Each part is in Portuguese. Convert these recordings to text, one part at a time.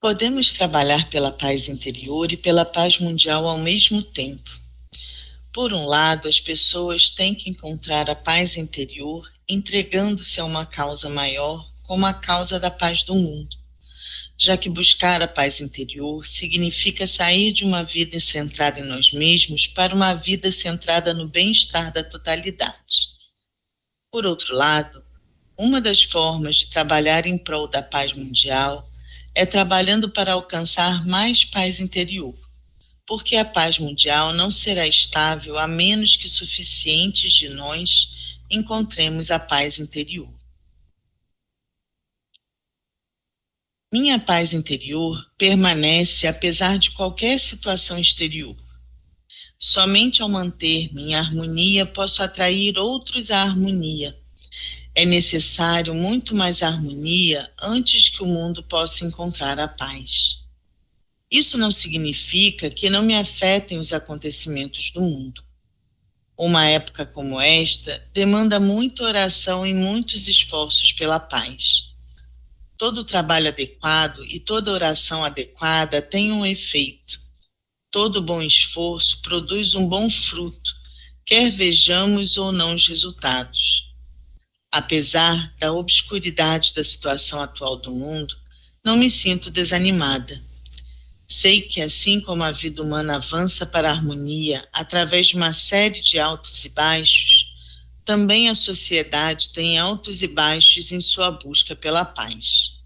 Podemos trabalhar pela paz interior e pela paz mundial ao mesmo tempo. Por um lado, as pessoas têm que encontrar a paz interior entregando-se a uma causa maior, como a causa da paz do mundo, já que buscar a paz interior significa sair de uma vida centrada em nós mesmos para uma vida centrada no bem-estar da totalidade. Por outro lado, uma das formas de trabalhar em prol da paz mundial é trabalhando para alcançar mais paz interior, porque a paz mundial não será estável a menos que suficientes de nós encontremos a paz interior. Minha paz interior permanece apesar de qualquer situação exterior. Somente ao manter-me em harmonia posso atrair outros à harmonia. É necessário muito mais harmonia antes que o mundo possa encontrar a paz. Isso não significa que não me afetem os acontecimentos do mundo. Uma época como esta demanda muita oração e muitos esforços pela paz. Todo trabalho adequado e toda oração adequada tem um efeito. Todo bom esforço produz um bom fruto, quer vejamos ou não os resultados. Apesar da obscuridade da situação atual do mundo, não me sinto desanimada. Sei que assim como a vida humana avança para a harmonia através de uma série de altos e baixos, também a sociedade tem altos e baixos em sua busca pela paz.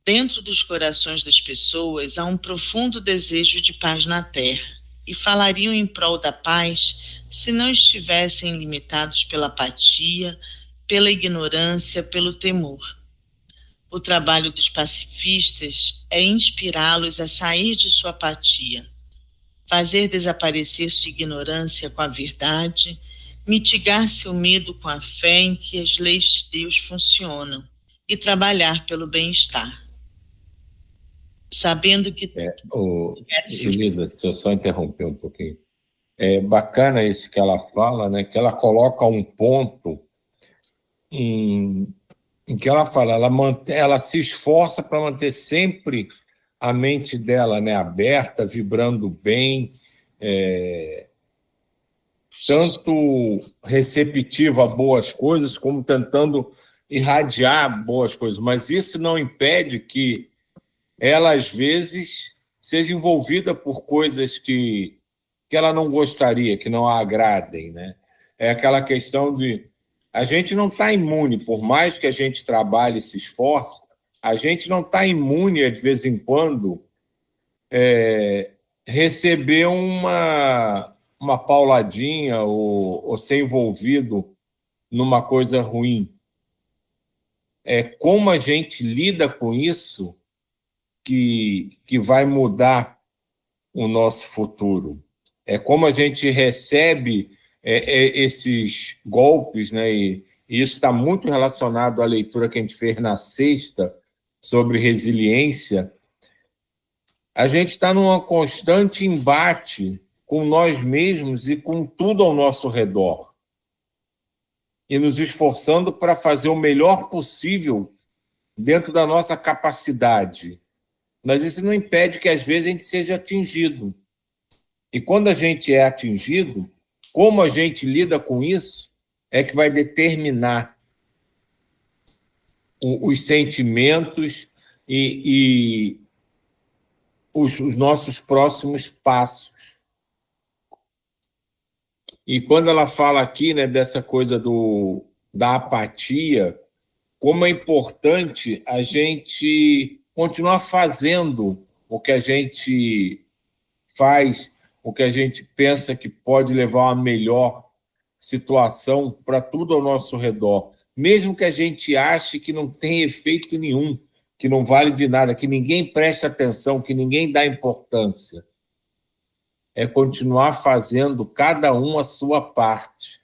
Dentro dos corações das pessoas há um profundo desejo de paz na Terra, e falariam em prol da paz se não estivessem limitados pela apatia, pela ignorância, pelo temor. O trabalho dos pacifistas é inspirá-los a sair de sua apatia, fazer desaparecer sua ignorância com a verdade, mitigar seu medo com a fé em que as leis de Deus funcionam e trabalhar pelo bem-estar. Sabendo que... Elisa, deixa eu só interromper um pouquinho. É bacana isso que ela fala, né? Que ela coloca um ponto em que ela fala, ela se esforça para manter sempre a mente dela, né, aberta, vibrando bem, tanto receptiva a boas coisas, como tentando irradiar boas coisas. Mas isso não impede que ela, às vezes, seja envolvida por coisas que ela não gostaria, que não a agradem, né? É aquela questão de... A gente não está imune, por mais que a gente trabalhe e se esforce, a gente não está imune, de vez em quando, receber uma pauladinha ou ser envolvido numa coisa ruim. Como a gente lida com isso que vai mudar o nosso futuro. Como a gente recebe esses golpes, né? E isso está muito relacionado à leitura que a gente fez na sexta sobre resiliência. A gente está num constante embate com nós mesmos e com tudo ao nosso redor, e nos esforçando para fazer o melhor possível dentro da nossa capacidade. Mas isso não impede que, às vezes, a gente seja atingido. E quando a gente é atingido, como a gente lida com isso é que vai determinar os sentimentos e os nossos próximos passos. E quando ela fala aqui, né, dessa coisa da apatia, como é importante a gente continuar fazendo o que a gente faz, o que a gente pensa que pode levar a uma melhor situação para tudo ao nosso redor, mesmo que a gente ache que não tem efeito nenhum, que não vale de nada, que ninguém presta atenção, que ninguém dá importância. É continuar fazendo cada um a sua parte,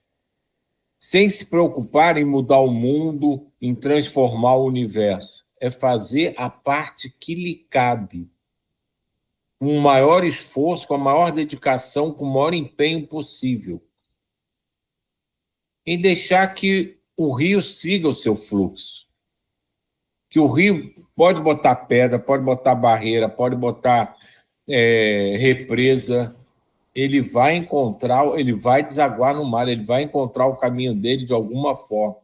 sem se preocupar em mudar o mundo, em transformar o universo. É fazer a parte que lhe cabe, com o maior esforço, com a maior dedicação, com o maior empenho possível. E deixar que o rio siga o seu fluxo. Que o rio Pode botar pedra, pode botar barreira, pode botar represa, ele vai desaguar no mar, ele vai encontrar o caminho dele de alguma forma.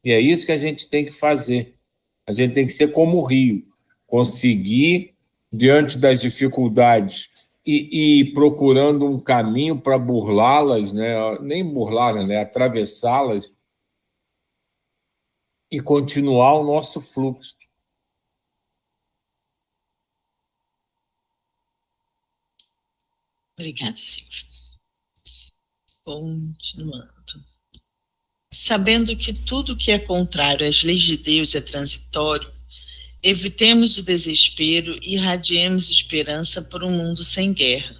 E é isso que a gente tem que fazer. A gente tem que ser como o rio, conseguir, diante das dificuldades, e procurando um caminho para burlá-las, né? Nem burlá-las, né? Atravessá-las, e continuar o nosso fluxo. Obrigada, Silvia. Continuando. Sabendo que tudo que é contrário às leis de Deus é transitório, evitemos o desespero e irradiemos esperança por um mundo sem guerra.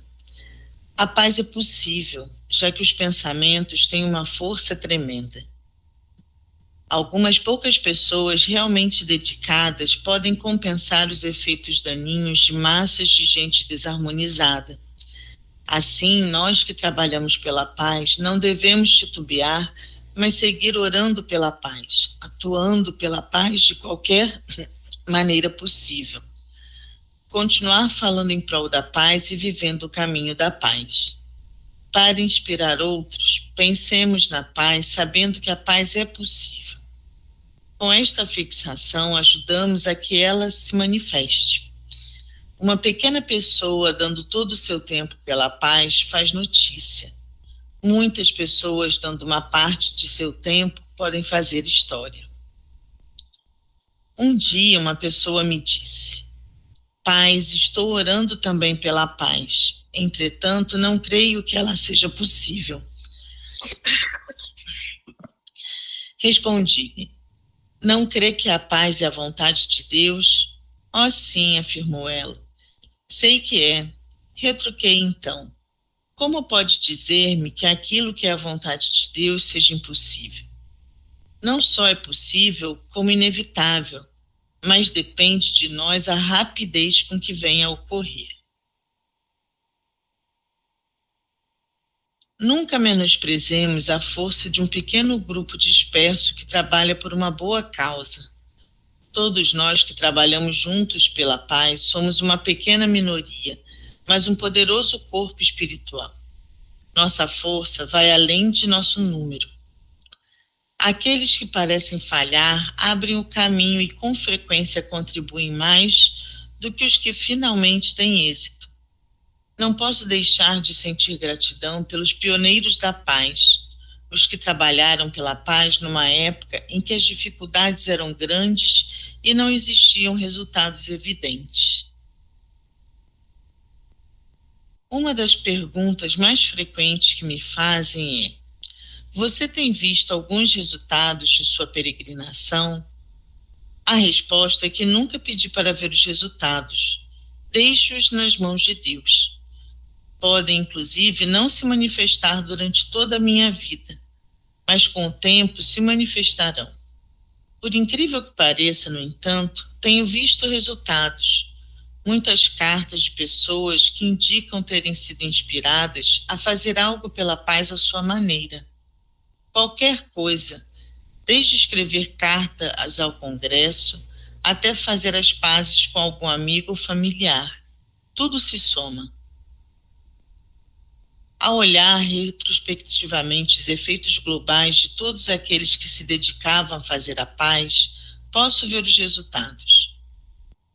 A paz é possível, já que os pensamentos têm uma força tremenda. Algumas poucas pessoas realmente dedicadas podem compensar os efeitos daninhos de massas de gente desarmonizada. Assim, nós que trabalhamos pela paz não devemos titubear, mas seguir orando pela paz, atuando pela paz de qualquer maneira possível. Continuar falando em prol da paz e vivendo o caminho da paz. Para inspirar outros, pensemos na paz, sabendo que a paz é possível. Com esta fixação, ajudamos a que ela se manifeste. Uma pequena pessoa dando todo o seu tempo pela paz faz notícia. Muitas pessoas dando uma parte de seu tempo podem fazer história. Um dia uma pessoa me disse: Paz, estou orando também pela paz. Entretanto, não creio que ela seja possível. Respondi: não crê que a paz é a vontade de Deus? Oh, sim, afirmou ela. Sei que é. Retruquei então. Como pode dizer-me que aquilo que é a vontade de Deus seja impossível? Não só é possível, como inevitável, mas depende de nós a rapidez com que venha a ocorrer. Nunca menosprezemos a força de um pequeno grupo disperso que trabalha por uma boa causa. Todos nós que trabalhamos juntos pela paz somos uma pequena minoria, mas um poderoso corpo espiritual. Nossa força vai além de nosso número. Aqueles que parecem falhar abrem o caminho e com frequência contribuem mais do que os que finalmente têm êxito. Não posso deixar de sentir gratidão pelos pioneiros da paz, os que trabalharam pela paz numa época em que as dificuldades eram grandes e não existiam resultados evidentes. Uma das perguntas mais frequentes que me fazem é: você tem visto alguns resultados de sua peregrinação? A resposta é que nunca pedi para ver os resultados. Deixo-os nas mãos de Deus. Podem, inclusive, não se manifestar durante toda a minha vida, mas com o tempo se manifestarão. Por incrível que pareça, no entanto, tenho visto resultados. Muitas cartas de pessoas que indicam terem sido inspiradas a fazer algo pela paz à sua maneira. Qualquer coisa, desde escrever cartas ao Congresso até fazer as pazes com algum amigo ou familiar. Tudo se soma. Ao olhar retrospectivamente os efeitos globais de todos aqueles que se dedicavam a fazer a paz, posso ver os resultados.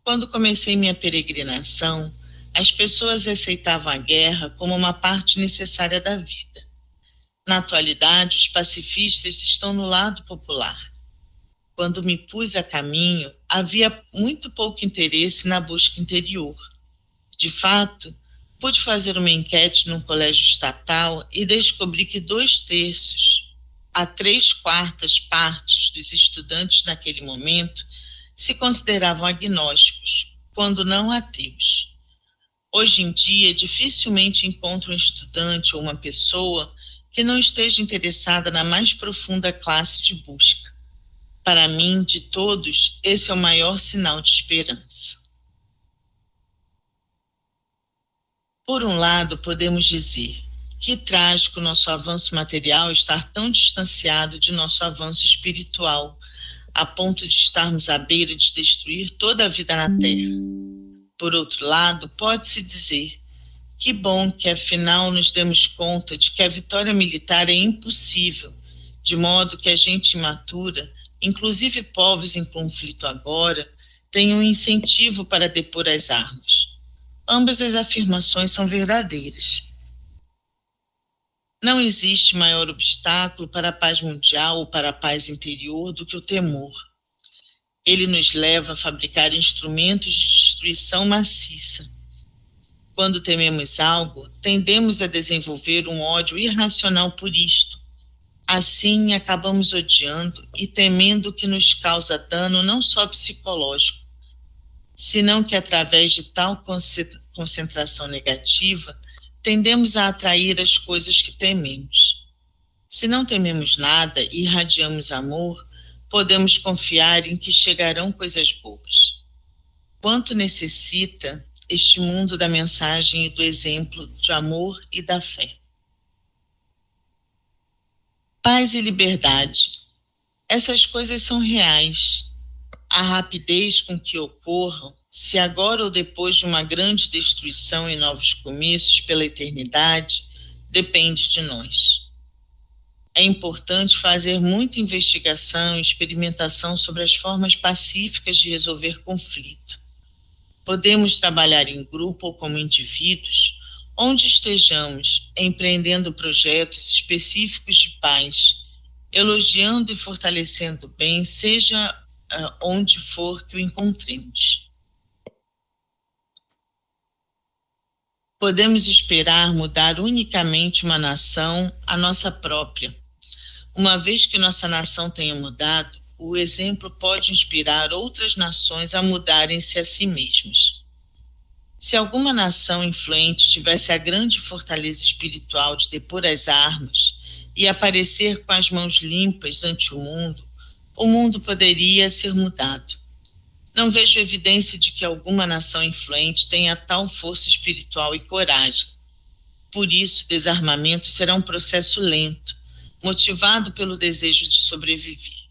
Quando comecei minha peregrinação, as pessoas aceitavam a guerra como uma parte necessária da vida. Na atualidade, os pacifistas estão no lado popular. Quando me pus a caminho, havia muito pouco interesse na busca interior. De fato, pude fazer uma enquete num colégio estatal e descobri que 2/3 a 3/4 partes dos estudantes naquele momento se consideravam agnósticos, quando não ateus. Hoje em dia, dificilmente encontro um estudante ou uma pessoa que não esteja interessada na mais profunda classe de busca. Para mim, de todos, esse é o maior sinal de esperança. Por um lado, podemos dizer: que trágico nosso avanço material estar tão distanciado de nosso avanço espiritual, a ponto de estarmos à beira de destruir toda a vida na Terra. Por outro lado, pode-se dizer: que bom que afinal nos demos conta de que a vitória militar é impossível, de modo que a gente imatura, inclusive povos em conflito agora, tem um incentivo para depor as armas. Ambas as afirmações são verdadeiras. Não existe maior obstáculo para a paz mundial ou para a paz interior do que o temor. Ele nos leva a fabricar instrumentos de destruição maciça. Quando tememos algo, tendemos a desenvolver um ódio irracional por isto. Assim, acabamos odiando e temendo o que nos causa dano não só psicológico, senão que através de tal concentração negativa, tendemos a atrair as coisas que tememos. Se não tememos nada e irradiamos amor, podemos confiar em que chegarão coisas boas. Quanto necessita este mundo da mensagem e do exemplo de amor e da fé. Paz e liberdade. Essas coisas são reais. A rapidez com que ocorram, se agora ou depois de uma grande destruição e novos começos pela eternidade, depende de nós. É importante fazer muita investigação e experimentação sobre as formas pacíficas de resolver conflito. Podemos trabalhar em grupo ou como indivíduos, onde estejamos, empreendendo projetos específicos de paz, elogiando e fortalecendo o bem, seja onde for que o encontremos. Podemos esperar mudar unicamente uma nação, a nossa própria. Uma vez que nossa nação tenha mudado, o exemplo pode inspirar outras nações a mudarem-se a si mesmas. Se alguma nação influente tivesse a grande fortaleza espiritual de depor as armas e aparecer com as mãos limpas ante o mundo poderia ser mudado. Não vejo evidência de que alguma nação influente tenha tal força espiritual e coragem. Por isso, desarmamento será um processo lento, motivado pelo desejo de sobreviver.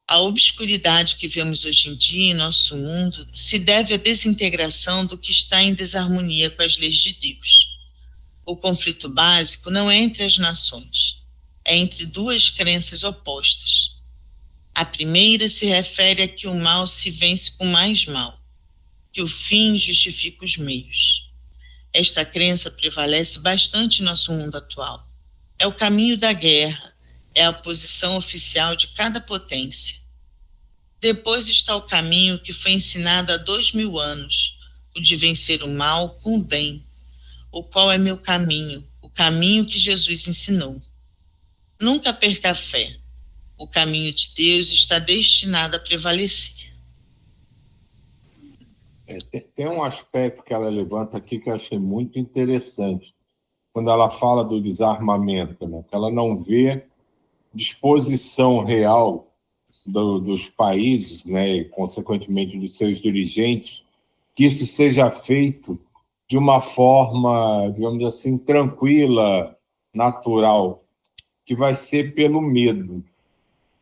A obscuridade que vemos hoje em dia em nosso mundo se deve à desintegração do que está em desarmonia com as leis de Deus. O conflito básico não é entre as nações, é entre duas crenças opostas. A primeira se refere a que o mal se vence com mais mal, que o fim justifica os meios. Esta crença prevalece bastante em nosso mundo atual. É o caminho da guerra, é a posição oficial de cada potência. Depois está o caminho que foi ensinado há 2000 anos, o de vencer o mal com o bem, o qual é meu caminho, o caminho que Jesus ensinou. Nunca perca a fé. O caminho de Deus está destinado a prevalecer. Tem um aspecto que ela levanta aqui que eu achei muito interessante, quando ela fala do desarmamento, né? Que ela não vê disposição real dos países, né, e, consequentemente, dos seus dirigentes, que isso seja feito de uma forma, digamos assim, tranquila, natural, que vai ser pelo medo,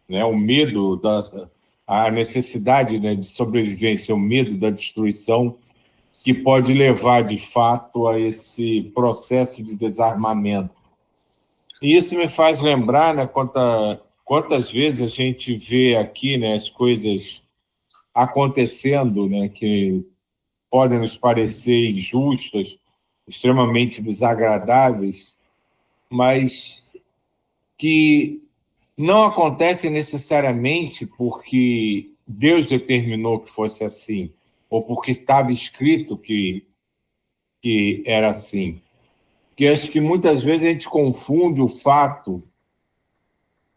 né? O medo, a necessidade, né, de sobrevivência, o medo da destruição, que pode levar, de fato, a esse processo de desarmamento. E isso me faz lembrar, né, quantas vezes a gente vê aqui, né, as coisas acontecendo, né, que podem nos parecer injustas, extremamente desagradáveis, mas que não acontecem necessariamente porque Deus determinou que fosse assim, ou porque estava escrito que era assim. Que acho que muitas vezes a gente confunde o fato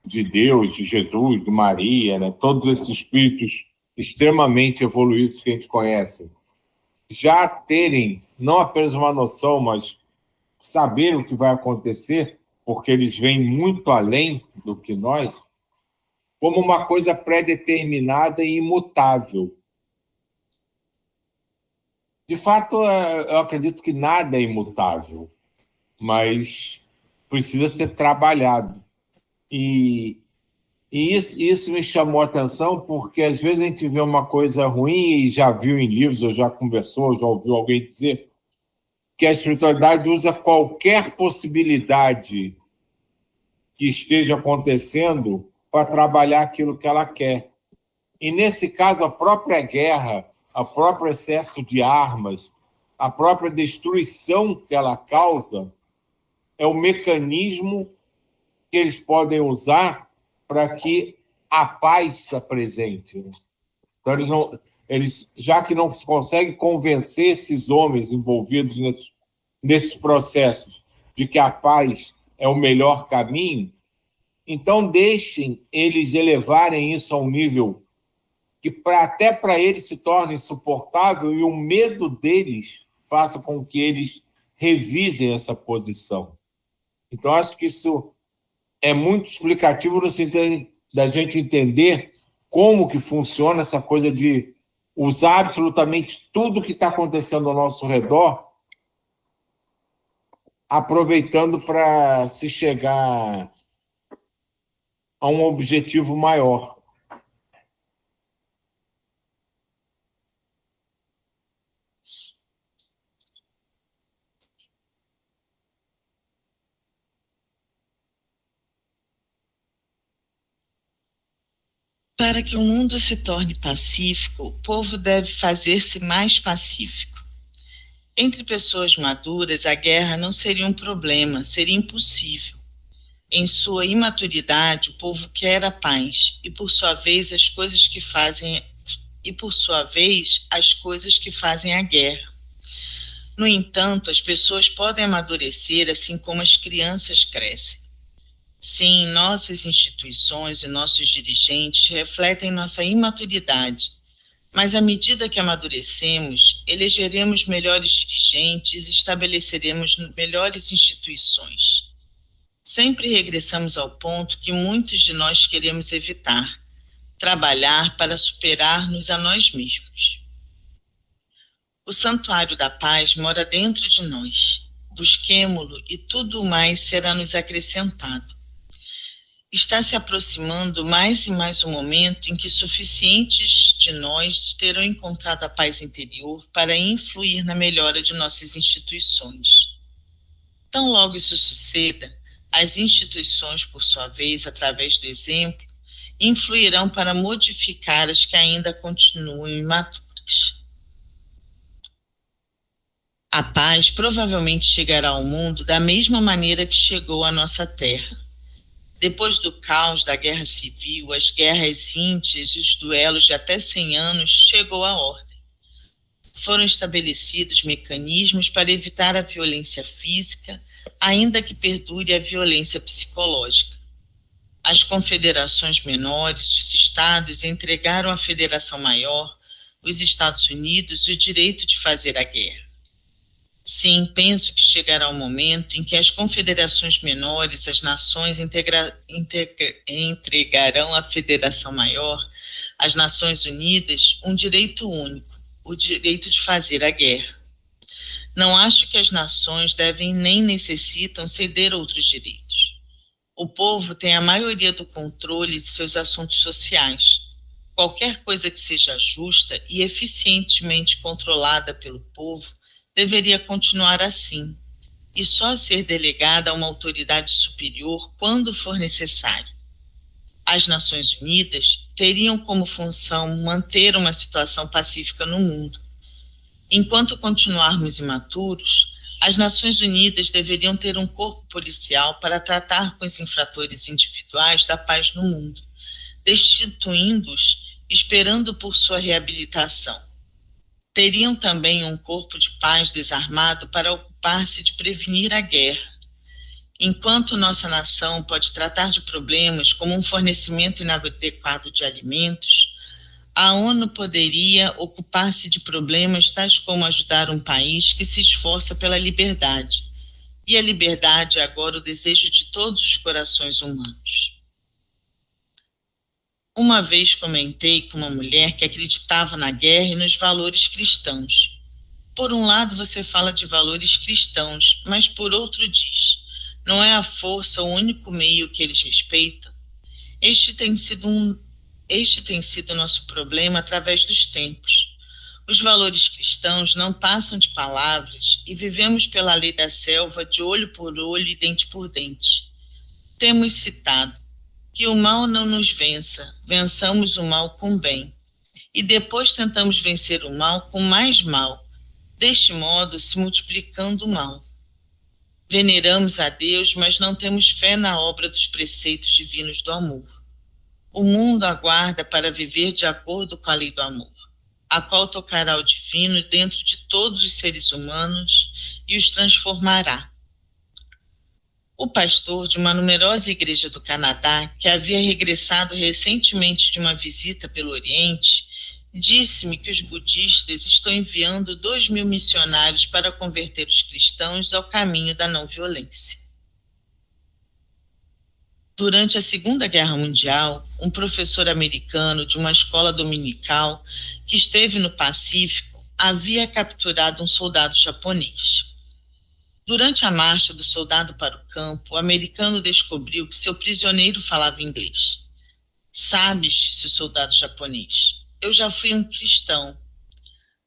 de Deus, de Jesus, de Maria, né, todos esses espíritos extremamente evoluídos que a gente conhece, já terem não apenas uma noção, mas saber o que vai acontecer, porque eles vêm muito além do que nós, como uma coisa pré-determinada e imutável. De fato, eu acredito que nada é imutável, mas precisa ser trabalhado. E E isso me chamou a atenção, porque às vezes a gente vê uma coisa ruim e já viu em livros, ou já conversou, já ouviu alguém dizer que a espiritualidade usa qualquer possibilidade que esteja acontecendo para trabalhar aquilo que ela quer. E, nesse caso, a própria guerra, o próprio excesso de armas, a própria destruição que ela causa é o mecanismo que eles podem usar para que a paz se apresente. Então, já que não se consegue convencer esses homens envolvidos nesses processos de que a paz é o melhor caminho, então deixem eles elevarem isso a um nível que até para eles se torne insuportável e o medo deles faça com que eles revisem essa posição. Então, acho que isso é muito explicativo no sentido da gente entender como que funciona essa coisa de usar absolutamente tudo que está acontecendo ao nosso redor, aproveitando para se chegar a um objetivo maior. Para que o mundo se torne pacífico, o povo deve fazer-se mais pacífico. Entre pessoas maduras, a guerra não seria um problema, seria impossível. Em sua imaturidade, o povo quer a paz, e por sua vez as coisas que fazem a guerra. No entanto, as pessoas podem amadurecer assim como as crianças crescem. Sim, nossas instituições e nossos dirigentes refletem nossa imaturidade, mas à medida que amadurecemos, elegeremos melhores dirigentes e estabeleceremos melhores instituições. Sempre regressamos ao ponto que muitos de nós queremos evitar: trabalhar para superar-nos a nós mesmos. O santuário da paz mora dentro de nós. Busquemo-lo e tudo mais será nos acrescentado. Está se aproximando mais e mais o momento em que suficientes de nós terão encontrado a paz interior para influir na melhora de nossas instituições. Tão logo isso suceda, as instituições, por sua vez, através do exemplo, influirão para modificar as que ainda continuam imaturas. A paz provavelmente chegará ao mundo da mesma maneira que chegou à nossa terra. Depois do caos da guerra civil, as guerras índias e os duelos de até 100 anos, chegou a ordem. Foram estabelecidos mecanismos para evitar a violência física, ainda que perdure a violência psicológica. As confederações menores, os estados, entregaram à Federação Maior, os Estados Unidos, o direito de fazer a guerra. Sim, penso que chegará o momento em que as confederações menores, as nações entregarão à Federação Maior, às Nações Unidas, um direito único, o direito de fazer a guerra. Não acho que as nações devem nem necessitam ceder outros direitos. O povo tem a maioria do controle de seus assuntos sociais. Qualquer coisa que seja justa e eficientemente controlada pelo povo deveria continuar assim, e só ser delegada a uma autoridade superior quando for necessário. As Nações Unidas teriam como função manter uma situação pacífica no mundo. Enquanto continuarmos imaturos, as Nações Unidas deveriam ter um corpo policial para tratar com os infratores individuais da paz no mundo, destituindo-os, esperando por sua reabilitação. Teriam também um corpo de paz desarmado para ocupar-se de prevenir a guerra. Enquanto nossa nação pode tratar de problemas como um fornecimento inadequado de alimentos, a ONU poderia ocupar-se de problemas tais como ajudar um país que se esforça pela liberdade. E a liberdade é agora o desejo de todos os corações humanos. Uma vez comentei com uma mulher que acreditava na guerra e nos valores cristãos. Por um lado, você fala de valores cristãos, mas por outro diz: não é a força o único meio que eles respeitam? Este tem sido nosso problema através dos tempos. Os valores cristãos não passam de palavras e vivemos pela lei da selva de olho por olho e dente por dente. Temos citado que o mal não nos vença, vençamos o mal com o bem. E depois tentamos vencer o mal com mais mal, deste modo se multiplicando o mal. Veneramos a Deus, mas não temos fé na obra dos preceitos divinos do amor. O mundo aguarda para viver de acordo com a lei do amor, a qual tocará o divino dentro de todos os seres humanos e os transformará. O pastor de uma numerosa igreja do Canadá, que havia regressado recentemente de uma visita pelo Oriente, disse-me que os budistas estão enviando 2.000 missionários para converter os cristãos ao caminho da não violência. Durante a Segunda Guerra Mundial, um professor americano de uma escola dominical que esteve no Pacífico havia capturado um soldado japonês. Durante a marcha do soldado para o campo, o americano descobriu que seu prisioneiro falava inglês. Sabes, disse o soldado japonês, eu já fui um cristão.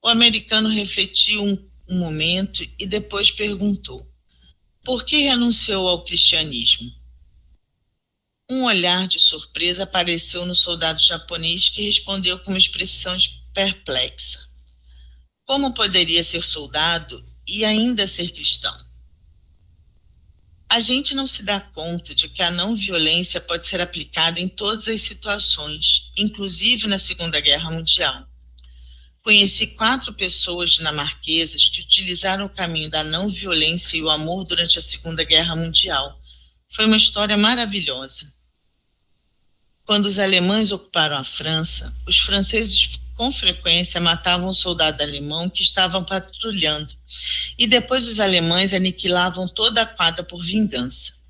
O americano refletiu um momento e depois perguntou: por que renunciou ao cristianismo? Um olhar de surpresa apareceu no soldado japonês, que respondeu com uma expressão perplexa: como poderia ser soldado e ainda ser cristão? A gente não se dá conta de que a não violência pode ser aplicada em todas as situações, inclusive na Segunda Guerra Mundial. Conheci 4 pessoas dinamarquesas que utilizaram o caminho da não violência e o amor durante a Segunda Guerra Mundial. Foi uma história maravilhosa. Quando os alemães ocuparam a França, os franceses com frequência matavam um soldado alemão que estavam patrulhando, e depois os alemães aniquilavam toda a quadra por vingança.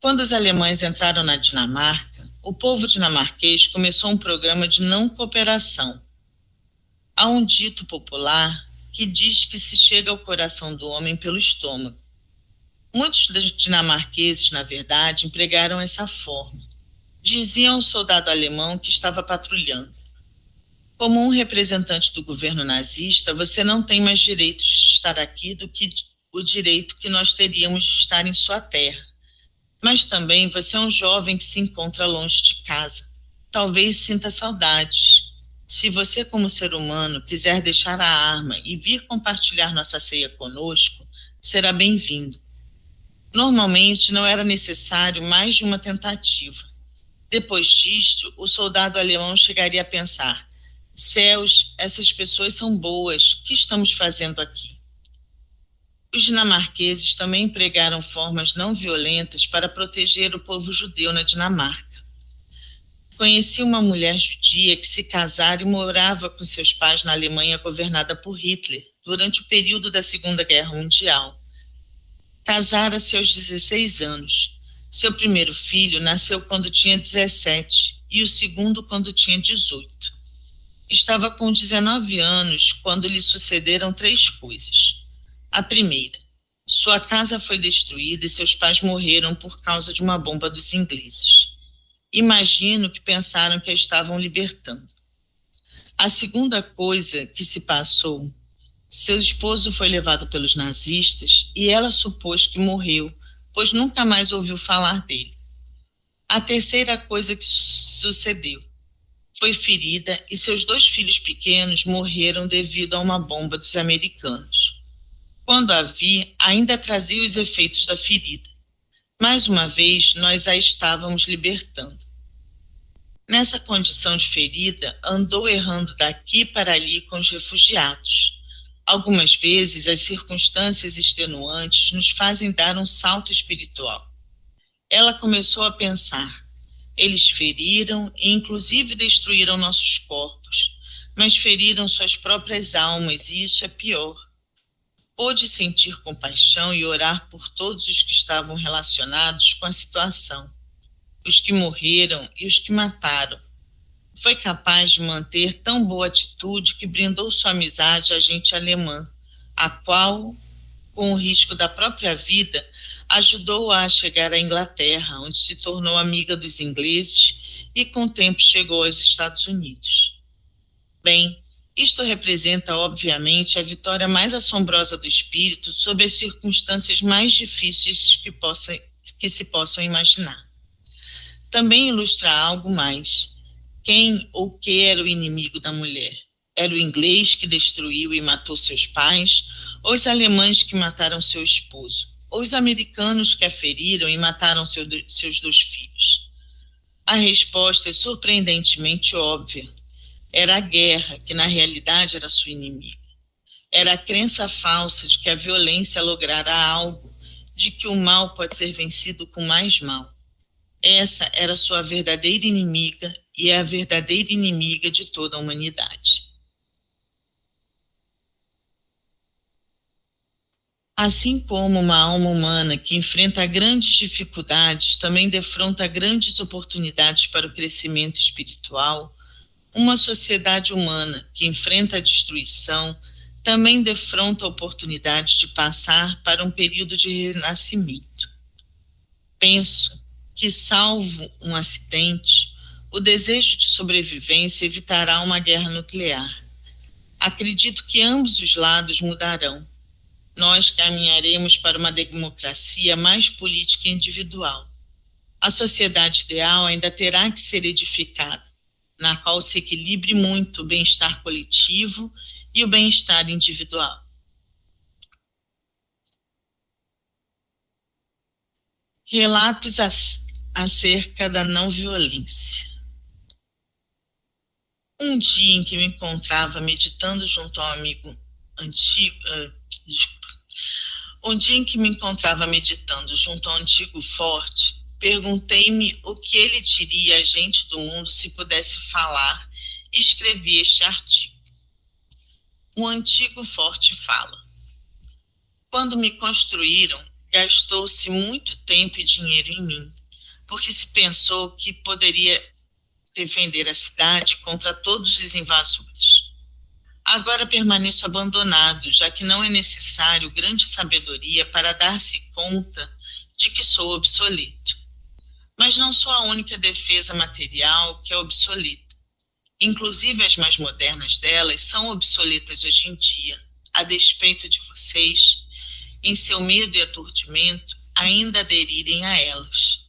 Quando os alemães entraram na Dinamarca, o povo dinamarquês começou um programa de não cooperação. Há um dito popular que diz que se chega ao coração do homem pelo estômago. Muitos dinamarqueses, na verdade, empregaram essa forma. Diziam ao soldado alemão que estava patrulhando: como um representante do governo nazista, você não tem mais direito de estar aqui do que o direito que nós teríamos de estar em sua terra. Mas também você é um jovem que se encontra longe de casa. Talvez sinta saudades. Se você, como ser humano, quiser deixar a arma e vir compartilhar nossa ceia conosco, será bem-vindo. Normalmente não era necessário mais de uma tentativa. Depois disto, o soldado alemão chegaria a pensar: céus, essas pessoas são boas, o que estamos fazendo aqui? Os dinamarqueses também empregaram formas não violentas para proteger o povo judeu na Dinamarca. Conheci uma mulher judia que se casara e morava com seus pais na Alemanha governada por Hitler, durante o período da Segunda Guerra Mundial. Casara-se aos 16 anos. Seu primeiro filho nasceu quando tinha 17 e o segundo quando tinha 18. Estava com 19 anos quando lhe sucederam 3 coisas. A primeira: sua casa foi destruída e seus pais morreram por causa de uma bomba dos ingleses. Imagino que pensaram que a estavam libertando. A segunda coisa que se passou: seu esposo foi levado pelos nazistas e ela supôs que morreu, pois nunca mais ouviu falar dele. A terceira coisa que sucedeu: foi ferida e seus 2 filhos pequenos morreram devido a uma bomba dos americanos. Quando a vi, ainda trazia os efeitos da ferida. Mais uma vez, nós a estávamos libertando. Nessa condição de ferida, andou errando daqui para ali com os refugiados. Algumas vezes, as circunstâncias extenuantes nos fazem dar um salto espiritual. Ela começou a pensar: eles feriram e inclusive destruíram nossos corpos, mas feriram suas próprias almas, e isso é pior. Pôde sentir compaixão e orar por todos os que estavam relacionados com a situação, os que morreram e os que mataram. Foi capaz de manter tão boa atitude que brindou sua amizade à gente alemã, a qual, com o risco da própria vida, Ajudou-a a chegar à Inglaterra, onde se tornou amiga dos ingleses e com o tempo chegou aos Estados Unidos. Bem, isto representa, obviamente, a vitória mais assombrosa do espírito sob as circunstâncias mais difíceis que se possam imaginar. Também ilustra algo mais. Quem ou que era o inimigo da mulher? Era o inglês que destruiu e matou seus pais, ou os alemães que mataram seu esposo, ou os americanos que a feriram e mataram seus 2 filhos? A resposta é surpreendentemente óbvia. Era a guerra, que na realidade era sua inimiga. Era a crença falsa de que a violência logrará algo, de que o mal pode ser vencido com mais mal. Essa era sua verdadeira inimiga e é a verdadeira inimiga de toda a humanidade. Assim como uma alma humana que enfrenta grandes dificuldades também defronta grandes oportunidades para o crescimento espiritual, uma sociedade humana que enfrenta a destruição também defronta a oportunidade de passar para um período de renascimento. Penso que, salvo um acidente, o desejo de sobrevivência evitará uma guerra nuclear. Acredito que ambos os lados mudarão. Nós caminharemos para uma democracia mais política e individual. A sociedade ideal ainda terá que ser edificada, na qual se equilibre muito o bem-estar coletivo e o bem-estar individual. Relatos acerca da não violência. Um dia em que me encontrava meditando junto a um amigo antigo, um dia em que me encontrava meditando junto a um antigo forte, perguntei-me o que ele diria a gente do mundo se pudesse falar e escrevi este artigo. O antigo forte fala: quando me construíram, gastou-se muito tempo e dinheiro em mim, porque se pensou que poderia defender a cidade contra todos os invasores. Agora permaneço abandonado, já que não é necessário grande sabedoria para dar-se conta de que sou obsoleto. Mas não sou a única defesa material que é obsoleta. Inclusive as mais modernas delas são obsoletas hoje em dia, a despeito de vocês, em seu medo e aturdimento, ainda aderirem a elas.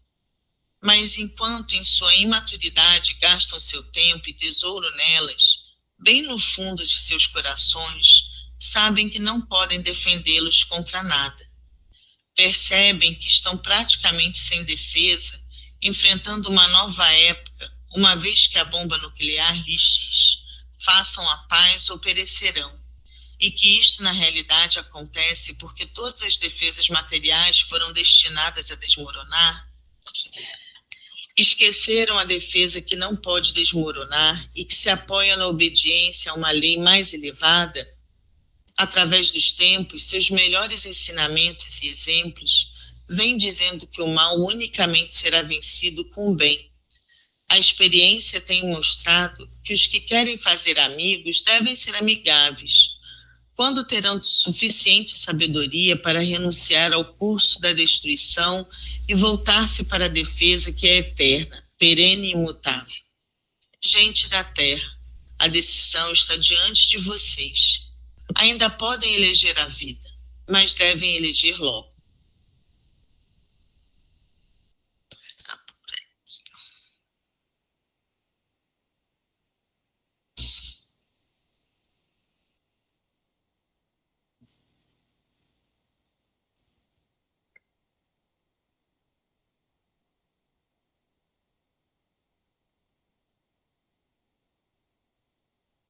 Mas enquanto em sua imaturidade gastam seu tempo e tesouro nelas, bem no fundo de seus corações, sabem que não podem defendê-los contra nada. Percebem que estão praticamente sem defesa, enfrentando uma nova época, uma vez que a bomba nuclear lhes diz: façam a paz ou perecerão. E que isto na realidade acontece porque todas as defesas materiais foram destinadas a desmoronar. Esqueceram a defesa que não pode desmoronar e que se apoia na obediência a uma lei mais elevada. Através dos tempos, seus melhores ensinamentos e exemplos vêm dizendo que o mal unicamente será vencido com o bem. A experiência tem mostrado que os que querem fazer amigos devem ser amigáveis. Quando terão suficiente sabedoria para renunciar ao curso da destruição e voltar-se para a defesa que é eterna, perene e imutável? Gente da terra, a decisão está diante de vocês. Ainda podem eleger a vida, mas devem eleger logo.